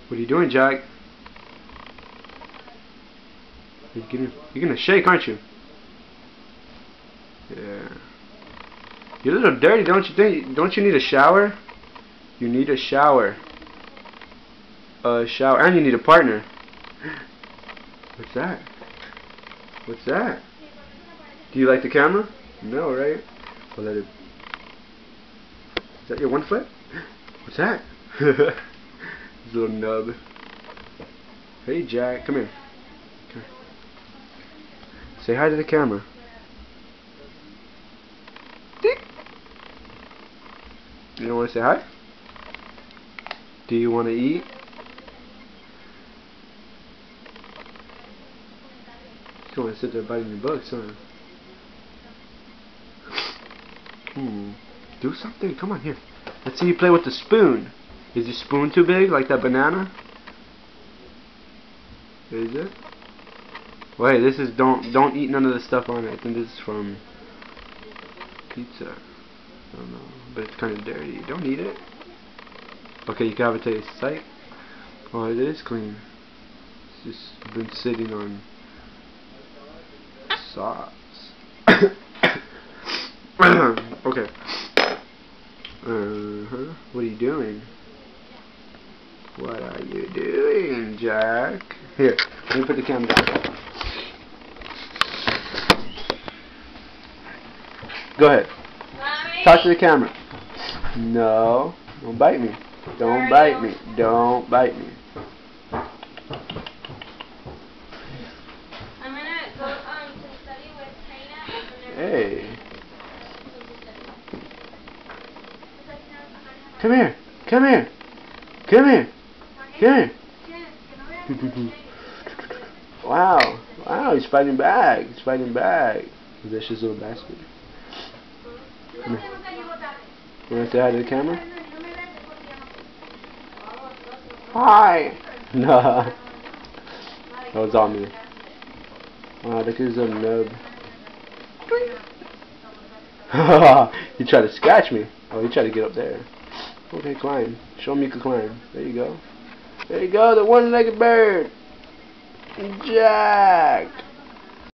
What are you doing, Jack? You're gonna shake, aren't you? Yeah. You're a little dirty, don't you think? Don't you need a shower? You need a shower. A shower, and you need a partner. What's that? What's that? Do you like the camera? No, right? Well, let it. Is that your one foot? What's that? This little nub. Hey, Jack, come here. Come here. Say hi to the camera. You don't want to say hi? Do you want to eat? You want to sit there biting your books, huh? Do something. Come on, here. Let's see you play with the spoon. Is your spoon too big, like that banana? Is it? Wait, this is don't eat none of the stuff on it. I think this is from pizza. I don't know, but it's kind of dirty. Don't eat it. Okay, you can have a taste. Sight. Oh, it is clean. It's just been sitting on sauce. Okay. What are you doing? What are you doing, Jack? Here, let me put the camera down. Go ahead. Mommy. Talk to the camera. No, don't bite me. Don't bite me. Don't bite me. I'm gonna go to study with China. Hey. Come here. Come here. Come here. Come here. Wow. Wow, he's fighting back. He's fighting back. That's his little basket. Come here. You want to say hi to the camera? Hi. No. That was on me. Wow, look at his little nub. He tried to scratch me. Oh, he tried to get up there. Okay, climb. Show me you can climb. There you go. There you go, the one-legged bird. Jack.